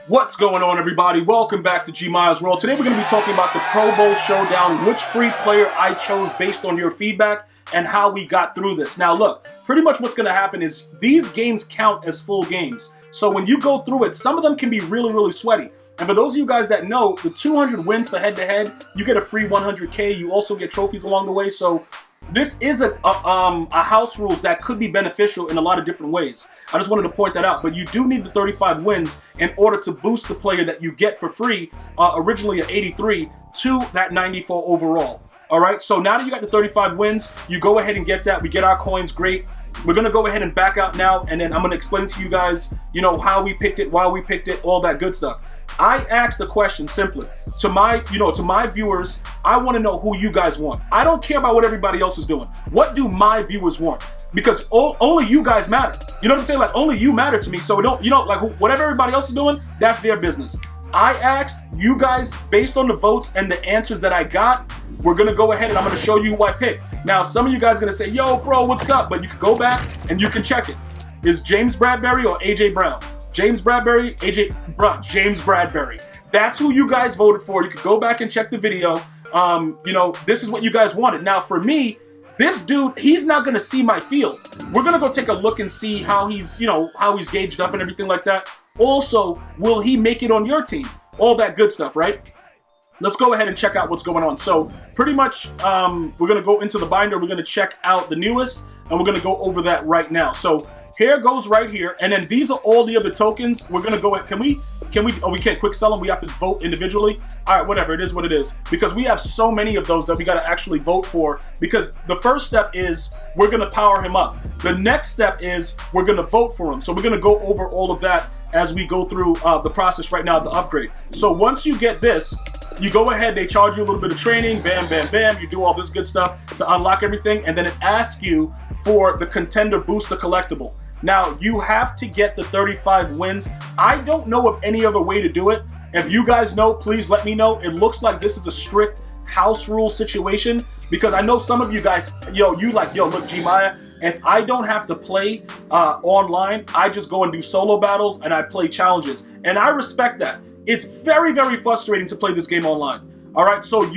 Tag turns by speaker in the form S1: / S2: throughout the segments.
S1: What's going on, everybody? Welcome back to GmiasWorld. Today we're going to be talking about the Pro Bowl Showdown, which free player I chose based on your feedback, and how we got through this. Now look, pretty much what's going to happen is these games count as full games. So when you go through it, some of them can be really sweaty. And for those of you guys that know, the 200 wins for head-to-head, you get a free 100K. You also get trophies along the way. So this is a house rules that could be beneficial in a lot of different ways. I just wanted to point that out. But you do need the 35 wins in order to boost the player that you get for free, originally at 83, to that 94 overall. All right, so now that you got the 35 wins, you go ahead and get that. We get our coins, great. We're going to go ahead and back out now, and then I'm going to explain to you guys, you know, how we picked it, why we picked it, all that good stuff. I asked the question simply to my viewers. I want to know who you guys want. I don't care about what everybody else is doing. What do my viewers want? Because only you guys matter. You know what I'm saying? Like, only you matter to me. So like whatever everybody else is doing, that's their business. I asked you guys based on the votes and the answers that I got. We're going to go ahead and I'm going to show you who I picked. Now, some of you guys are going to say, yo, bro, what's up? But you can go back and you can check it. Is James Bradberry or AJ Brown? James Bradberry, James Bradberry. That's who you guys voted for. You can go back and check the video. You know, this is what you guys wanted. Now, for me, this dude, he's not going to see my field. We're going to go take a look and see how he's, how he's gauged up and everything like that. Also, will he make it on your team? All that good stuff, right? Let's go ahead and check out what's going on. So pretty much, we're going to go into the binder. We're going to check out the newest, and we're going to go over that right now. So here goes right here, and then these are all the other tokens. We're going to go ahead. Can we, oh, we can't quick sell them. We have to vote individually. All right, whatever. It is what it is. Because we have so many of those that we got to actually vote for. Because the first step is we're going to power him up. The next step is we're going to vote for him. So we're going to go over all of that as we go through the process right now of the upgrade. So once you get this, you go ahead, they charge you a little bit of training, bam, bam, bam, you do all this good stuff to unlock everything, and then it asks you for the Contender Booster collectible. Now, you have to get the 35 wins. I don't know of any other way to do it. If you guys know, please let me know. It looks like this is a strict house rule situation, because I know some of you guys, look, Gmia, if I don't have to play online, I just go and do solo battles and I play challenges. And I respect that. It's very frustrating to play this game online. All right, so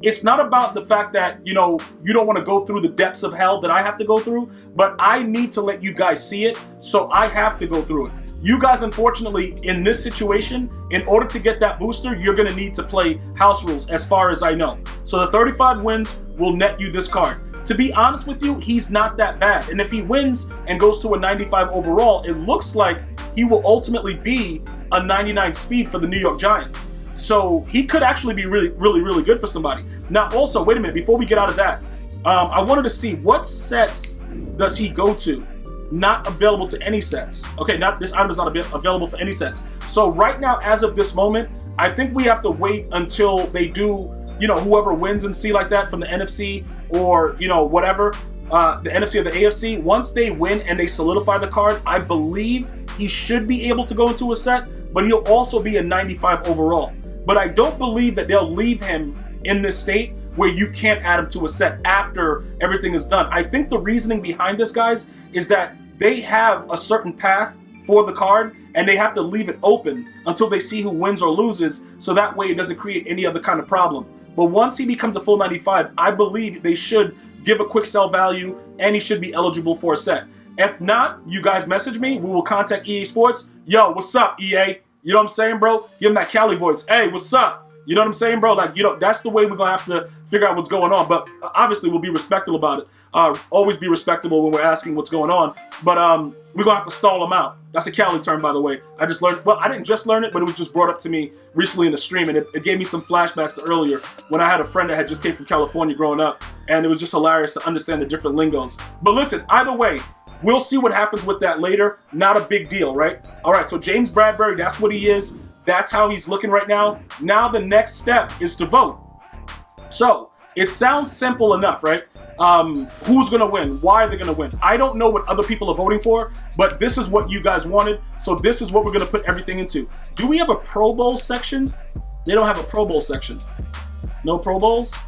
S1: it's not about the fact that, you don't want to go through the depths of hell that I have to go through, but I need to let you guys see it, so I have to go through it. You guys, unfortunately, in this situation, in order to get that booster, you're going to need to play house rules, as far as I know. So the 35 wins will net you this card. To be honest with you, he's not that bad. And if he wins and goes to a 95 overall, it looks like he will ultimately be a 99 speed for the New York Giants. So he could actually be really good for somebody. Now, also, wait a minute, before we get out of that, I wanted to see what sets does he go to. Not available to any sets. Okay, this item is not available for any sets. So right now, as of this moment, I think we have to wait until they do, whoever wins and see like that from the NFC or, whatever, the NFC or the AFC. Once they win and they solidify the card, I believe he should be able to go into a set, but he'll also be a 95 overall. But I don't believe that they'll leave him in this state where you can't add him to a set after everything is done. I think the reasoning behind this, guys, is that they have a certain path for the card, and they have to leave it open until they see who wins or loses, so that way it doesn't create any other kind of problem. But once he becomes a full 95, I believe they should give a quick sell value, and he should be eligible for a set. If not, you guys message me. We will contact EA Sports. Yo, what's up, EA? You know what I'm saying, bro? Give him that Cali voice. Hey, what's up? You know what I'm saying, bro? Like, that's the way we're going to have to figure out what's going on. But obviously, we'll be respectful about it. Always be respectable when we're asking what's going on. But we're going to have to stall them out. That's a Cali term, by the way. I just learned, well, I didn't just learn it, but it was just brought up to me recently in the stream. And it gave me some flashbacks to earlier when I had a friend that had just came from California growing up. And it was just hilarious to understand the different lingos. But listen, either way, we'll see what happens with that later. Not a big deal, right? All right, so James Bradberry, that's what he is. That's how he's looking right now. Now the next step is to vote. So it sounds simple enough, right? Who's going to win? Why are they going to win? I don't know what other people are voting for, but this is what you guys wanted. So this is what we're going to put everything into. Do we have a Pro Bowl section? They don't have a Pro Bowl section. No Pro Bowls?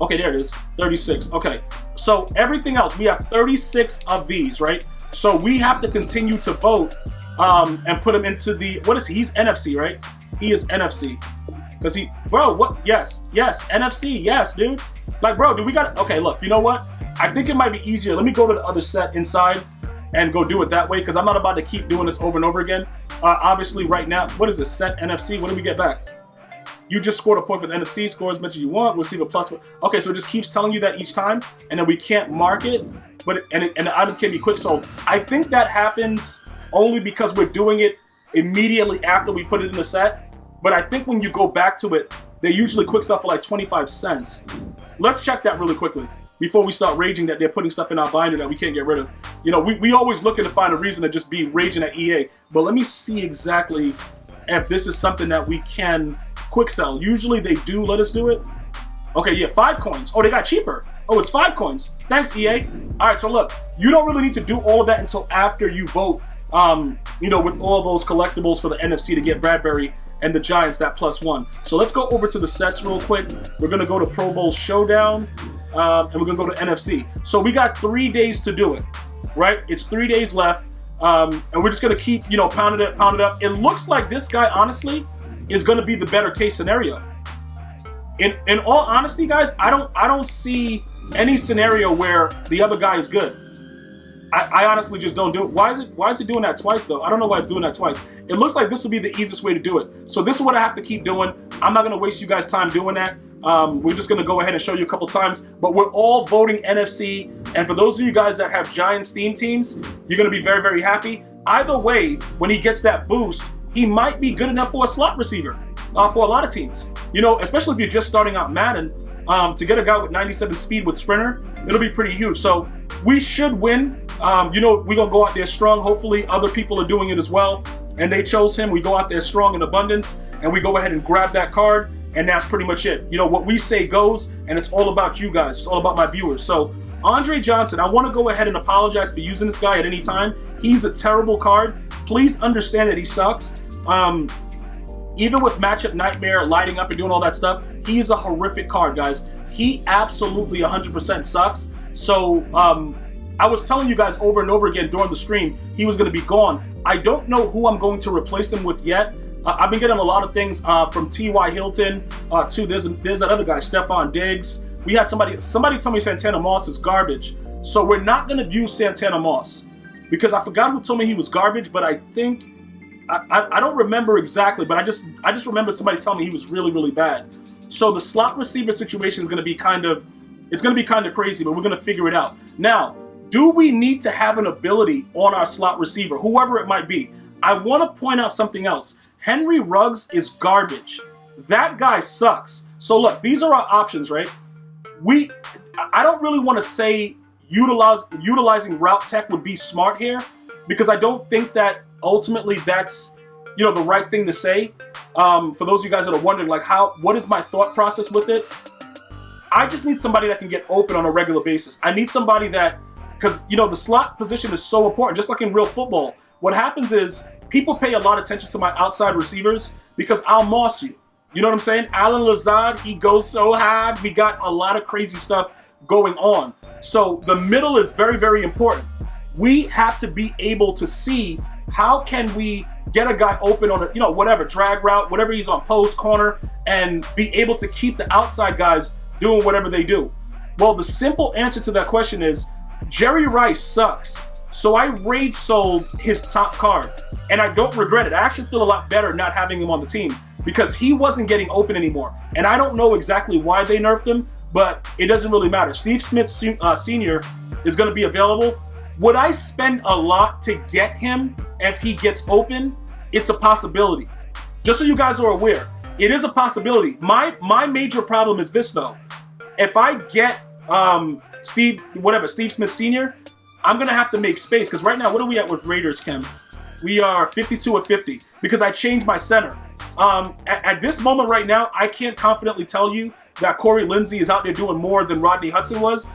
S1: Okay, there it is. 36. Okay. So everything else, we have 36 of these, right? So we have to continue to vote and put him into the, what is he? He's NFC, right? He is NFC. Because he, bro, what? Yes, NFC, yes, dude. Like, bro, do we got, okay, look, you know what? I think it might be easier. Let me go to the other set inside and go do it that way, because I'm not about to keep doing this over and over again. Obviously, right now, what is this? Set NFC, what do we get back? You just scored a point for the NFC, score as much as you want, receive a plus. Okay, so it just keeps telling you that each time, and then we can't mark it, but and the item can be quick sold. I think that happens only because we're doing it immediately after we put it in the set. But I think when you go back to it, they usually quick sell for like 25 cents. Let's check that really quickly before we start raging that they're putting stuff in our binder that we can't get rid of. You know, we always looking to find a reason to just be raging at EA. But let me see exactly if this is something that we can quick sell. Usually they do let us do it. Okay, yeah, 5 coins. Oh, they got cheaper. Oh, it's 5 coins. Thanks, EA. All right, so look, you don't really need to do all of that until after you vote, you know, with all those collectibles for the NFC to get Bradberry and the Giants that +1. So let's go over to the sets real quick. We're going to go to Pro Bowl Showdown, and we're going to go to NFC. So we got 3 days to do it, right? It's 3 days left, and we're just going to keep, you know, pounding it up. It looks like this guy, honestly, is going to be the better case scenario. In all honesty, guys, I don't see any scenario where the other guy is good. I honestly just don't do it. Why is it doing that twice, though? I don't know why it's doing that twice. It looks like this will be the easiest way to do it. So this is what I have to keep doing. I'm not going to waste you guys' time doing that. We're just going to go ahead and show you a couple times. But we're all voting NFC. And for those of you guys that have Giants theme teams, you're going to be very, very happy. Either way, when he gets that boost, he might be good enough for a slot receiver for a lot of teams. You know, especially if you're just starting out Madden, to get a guy with 97 speed with sprinter, it'll be pretty huge. So we should win. You know, we're going to go out there strong. Hopefully other people are doing it as well. And they chose him. We go out there strong in abundance, and we go ahead and grab that card. And that's pretty much it. You know, what we say goes, and it's all about you guys. It's all about my viewers. So Andre Johnson, I want to go ahead and apologize for using this guy at any time. He's a terrible card. Please understand that he sucks. Even with Matchup Nightmare, lighting up and doing all that stuff, he's a horrific card, guys. He absolutely 100% sucks. So I was telling you guys over and over again during the stream, he was going to be gone. I don't know who I'm going to replace him with yet. I've been getting a lot of things from T.Y. Hilton to there's that other guy, Stephon Diggs. We had somebody told me Santana Moss is garbage. So we're not going to use Santana Moss because I forgot who told me he was garbage, but I think I don't remember exactly, but I just remember somebody telling me he was really, really bad. So the slot receiver situation is going to be kind of crazy, but we're going to figure it out. Now, do we need to have an ability on our slot receiver, whoever it might be? I want to point out something else. Henry Ruggs is garbage. That guy sucks. So look, these are our options, right? I don't really want to say utilizing route tech would be smart here, because I don't think that ultimately that's, you know, the right thing to say. For those of you guys that are wondering, like, what is my thought process with it? I just need somebody that can get open on a regular basis. I need somebody that, because, you know, the slot position is so important, just like in real football. What happens is people pay a lot of attention to my outside receivers because I'll moss you. You know what I'm saying? Alan Lazard, he goes so high. We got a lot of crazy stuff going on. So the middle is very, very important. We have to be able to see how can we get a guy open on a, you know, whatever, drag route, whatever he's on, post, corner, and be able to keep the outside guys doing whatever they do. Well, the simple answer to that question is Jerry Rice sucks. So I raid sold his top card, and I don't regret it. I actually feel a lot better not having him on the team because he wasn't getting open anymore. And I don't know exactly why they nerfed him, but it doesn't really matter. Steve Smith Sr. is going to be available. Would I spend a lot to get him if he gets open? It's a possibility. Just so you guys are aware, it is a possibility. My major problem is this, though. If I get Steve Smith Sr., I'm going to have to make space, because right now, what are we at with Raiders, Kim? We are 52 of 50, because I changed my center. At this moment right now, I can't confidently tell you that Corey Lindsey is out there doing more than Rodney Hudson was,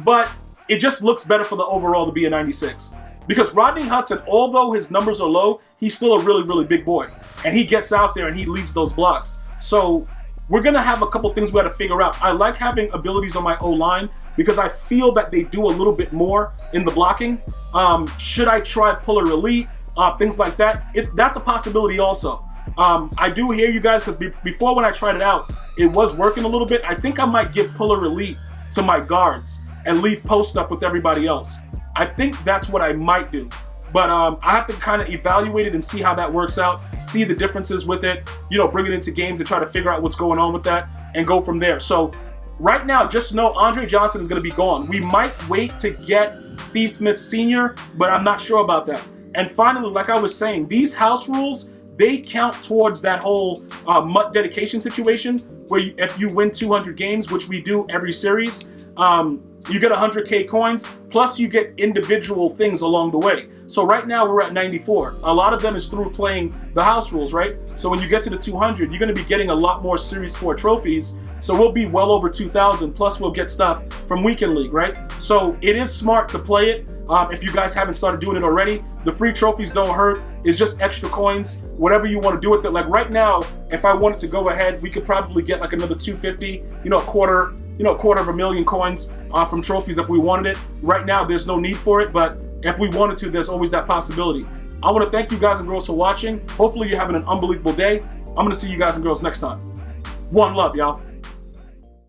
S1: but it just looks better for the overall to be a 96. Because Rodney Hudson, although his numbers are low, he's still a really, really big boy. And he gets out there and he leads those blocks. So we're going to have a couple things we got to figure out. I like having abilities on my O-line because I feel that they do a little bit more in the blocking. Should I try Puller Elite? things like that. That's a possibility also. I do hear you guys, because before when I tried it out, it was working a little bit. I think I might give Puller Elite to my guards and leave post up with everybody else. I think that's what I might do. But I have to kind of evaluate it and see how that works out, see the differences with it, you know, bring it into games and try to figure out what's going on with that and go from there. So right now, just know Andre Johnson is going to be gone. We might wait to get Steve Smith Sr., but I'm not sure about that. And finally, like I was saying, these house rules, they count towards that whole MUT dedication situation where if you win 200 games, which we do every series, you get 100K coins, plus you get individual things along the way. So right now we're at 94. A lot of them is through playing the house rules, right? So when you get to the 200, you're going to be getting a lot more Series 4 trophies. So we'll be well over 2,000, plus we'll get stuff from Weekend League, right? So it is smart to play it. If you guys haven't started doing it already, the free trophies don't hurt. It's just extra coins, whatever you want to do with it. Like right now, if I wanted to go ahead, we could probably get like another 250, a quarter of a million coins from trophies if we wanted it. Right now, there's no need for it, but if we wanted to, there's always that possibility. I want to thank you guys and girls for watching. Hopefully you're having an unbelievable day. I'm going to see you guys and girls next time. One love, y'all.